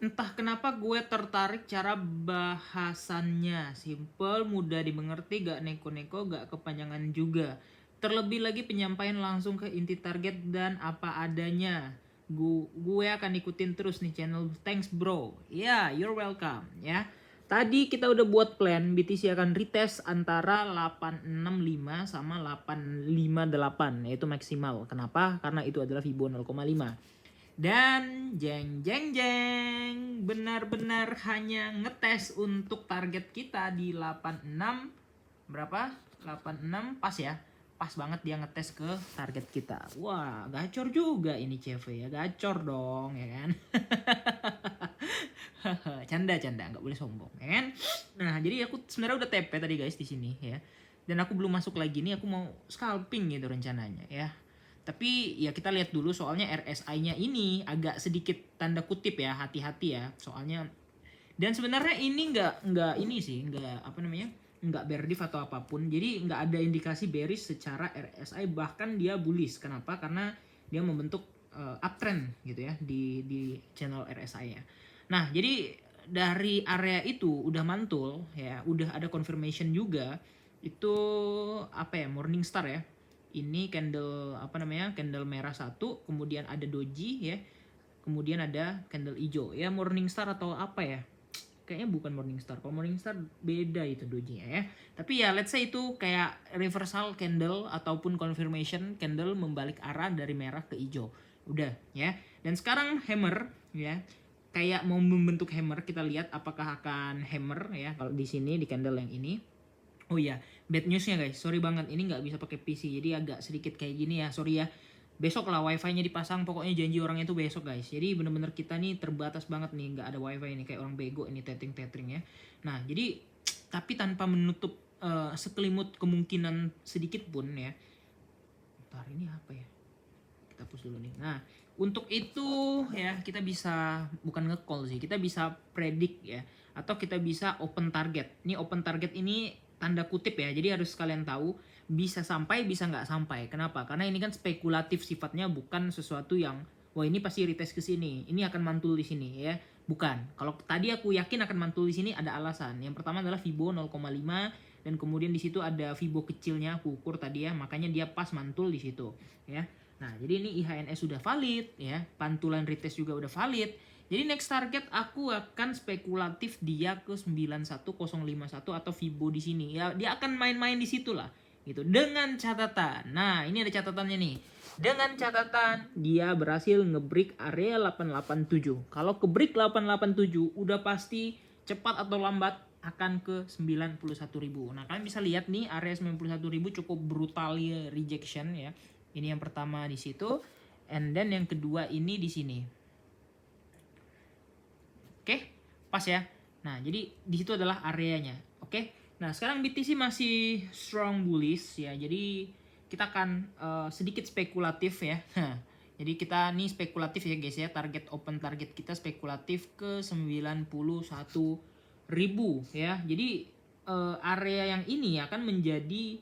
Entah kenapa gue tertarik cara bahasannya. Simple, mudah dimengerti, gak neko-neko, gak kepanjangan juga. Terlebih lagi penyampaian langsung ke inti target dan apa adanya. Gue akan ikutin terus nih channel. Thanks bro. Ya, you're welcome ya. Tadi kita udah buat plan BTC akan retest antara 865 sama 858 yaitu maksimal. Kenapa? Karena itu adalah Fibo 0,5. Dan jeng jeng jeng, benar-benar hanya ngetes untuk target kita di 86 berapa? 86 pas ya. Pas banget dia ngetes ke target kita. Wah, gacor juga ini CV ya. Gacor dong ya kan. Canda, nggak boleh sombong ya kan. Nah, jadi aku sebenarnya udah TP tadi guys di sini ya. Dan aku belum masuk lagi nih, aku mau scalping gitu rencananya ya. Tapi ya kita lihat dulu soalnya RSI-nya ini agak sedikit tanda kutip ya, hati-hati ya. Soalnya dan sebenarnya ini nggak ini sih, nggak apa namanya? Nggak bear div atau apapun. Jadi nggak ada indikasi bearish secara RSI, bahkan dia bullish. Kenapa? Karena dia membentuk uptrend gitu ya di channel RSI-nya. Nah, jadi dari area itu udah mantul ya, udah ada confirmation juga. Itu apa ya? Morningstar ya. Ini candle apa namanya? Candle merah satu, kemudian ada doji ya. Kemudian ada candle hijau. Ya Morningstar atau apa ya? Kayaknya bukan Morningstar. Kalau Morningstar beda itu dojinya ya. Tapi ya let's say itu kayak reversal candle ataupun confirmation candle membalik arah dari merah ke hijau. Udah ya. Dan sekarang hammer ya. Kayak mau membentuk hammer, kita lihat apakah akan hammer ya kalau di sini di candle yang ini. Oh iya, bad newsnya guys, sorry banget ini nggak bisa pakai PC, jadi agak sedikit kayak gini ya, sorry ya. Besok lah wifi-nya dipasang, pokoknya janji orangnya itu besok guys. Jadi bener-bener kita nih terbatas banget nih, nggak ada wifi ini kayak orang bego ini tethering ya. Nah jadi tapi tanpa menutup sekelimut kemungkinan sedikit pun ya. Ntar ini apa ya? Kita push dulu nih. Nah untuk itu ya kita bisa bukan nge-call sih, kita bisa predict ya, atau kita bisa open target. Ini open target ini tanda kutip ya, jadi harus kalian tahu bisa sampai bisa nggak sampai. Kenapa? Karena ini kan spekulatif sifatnya, bukan sesuatu yang wah ini pasti retest ke sini, ini akan mantul di sini ya. Bukan. Kalau tadi aku yakin akan mantul di sini ada alasan. Yang pertama adalah Fibo 0,5 dan kemudian di situ ada Fibo kecilnya aku ukur tadi ya, makanya dia pas mantul di situ ya. Nah, jadi ini IHNS sudah valid ya, pantulan retest juga udah valid. Jadi next target aku akan spekulatif dia ke 91051 atau Fibo di sini. Ya, dia akan main-main di situ lah gitu. Dengan catatan. Nah, ini ada catatannya nih. Dengan catatan dia berhasil ngebreak area 887. Kalau ke break 887 udah pasti cepat atau lambat akan ke 91.000. Nah, kalian bisa lihat nih area 91.000 cukup brutal ya, rejection ya. Ini yang pertama di situ, and then yang kedua ini di sini. Oke, pas ya. Nah, jadi di situ adalah areanya. Oke. Nah, sekarang BTC masih strong bullish ya. Jadi kita akan sedikit spekulatif ya. Jadi kita nih spekulatif ya guys ya. Target open target kita spekulatif ke 91.000 ya. Jadi area yang ini akan menjadi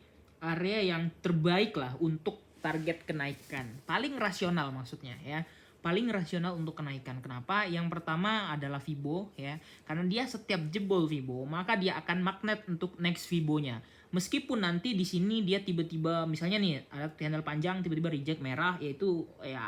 area yang terbaik lah untuk target kenaikan. Paling rasional maksudnya ya. Paling rasional untuk kenaikan. Kenapa? Yang pertama adalah Fibo ya. Karena dia setiap jebol Fibo, maka dia akan magnet untuk next Fibo-nya. Meskipun nanti di sini dia tiba-tiba misalnya nih ada candle panjang tiba-tiba reject merah, yaitu ya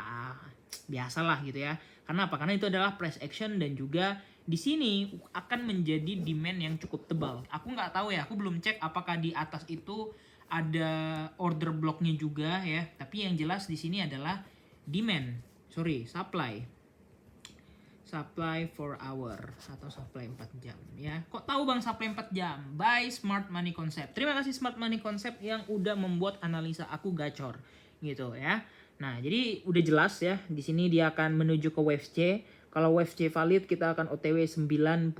biasalah gitu ya. Karena apa? Karena itu adalah price action dan juga di sini akan menjadi demand yang cukup tebal. Aku nggak tahu ya, aku belum cek apakah di atas itu ada order blocknya juga ya. Tapi yang jelas di sini adalah supply 4 hour atau supply 4 jam ya. Kok tahu Bang supply 4 jam? By Smart Money Concept. Terima kasih Smart Money Concept yang udah membuat analisa aku gacor gitu ya. Nah, jadi udah jelas ya. Di sini dia akan menuju ke wave C. Kalau wave C valid kita akan OTW 96.000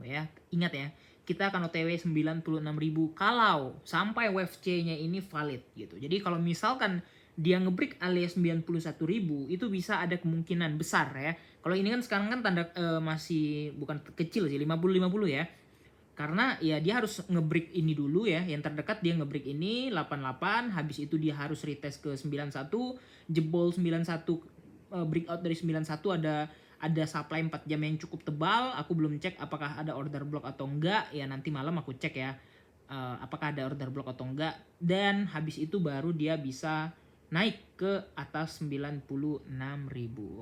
ya. Ingat ya, kita akan OTW 96.000 kalau sampai wave C-nya ini valid gitu. Jadi kalau misalkan dia ngebreak alias 91.000 itu bisa ada kemungkinan besar ya. Kalau ini kan sekarang kan tanda masih bukan kecil sih 50-50 ya. Karena ya dia harus ngebreak ini dulu ya. Yang terdekat dia ngebreak ini 88, habis itu dia harus retest ke 91, jebol 91 breakout dari 91 ada supply 4 jam yang cukup tebal. Aku belum cek apakah ada order block atau enggak. Ya nanti malam aku cek ya apakah ada order block atau enggak. Dan habis itu baru dia bisa naik ke atas 96.000.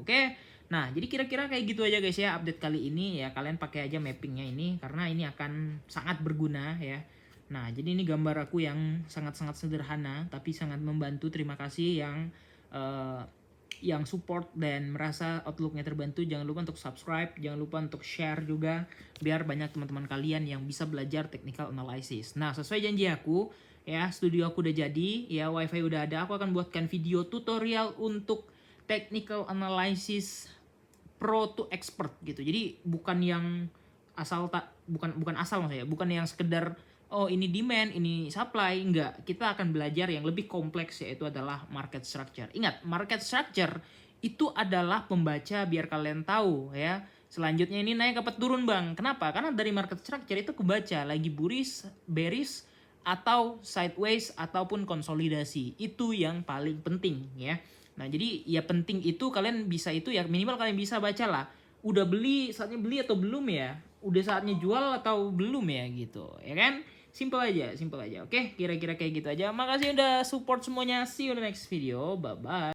Oke. Nah, jadi kira-kira kayak gitu aja guys ya update kali ini ya. Kalian pakai aja mappingnya ini karena ini akan sangat berguna ya. Nah, jadi ini gambar aku yang sangat-sangat sederhana tapi sangat membantu. Terima kasih yang support dan merasa outlooknya terbantu. Jangan lupa untuk subscribe, jangan lupa untuk share juga biar banyak teman-teman kalian yang bisa belajar technical analysis. Nah, sesuai janji aku ya, studio aku udah jadi ya, wifi udah ada. Aku akan buatkan video tutorial untuk technical analysis pro to expert gitu. Jadi bukan yang asal bukan asal maksudnya, bukan yang sekedar oh ini demand, ini supply, enggak. Kita akan belajar yang lebih kompleks yaitu adalah market structure. Ingat, market structure itu adalah pembaca biar kalian tahu ya. Selanjutnya ini naik apa turun bang? Kenapa? Karena dari market structure itu kebaca lagi bullish, bearish, atau sideways ataupun konsolidasi. Itu yang paling penting ya. Nah jadi ya penting itu kalian bisa itu ya minimal kalian bisa baca lah. Udah beli, saatnya beli atau belum ya? Udah saatnya jual atau belum ya gitu ya kan? Simple aja. Oke, kira-kira kayak gitu aja. Makasih udah support semuanya. See you in the next video. Bye-bye.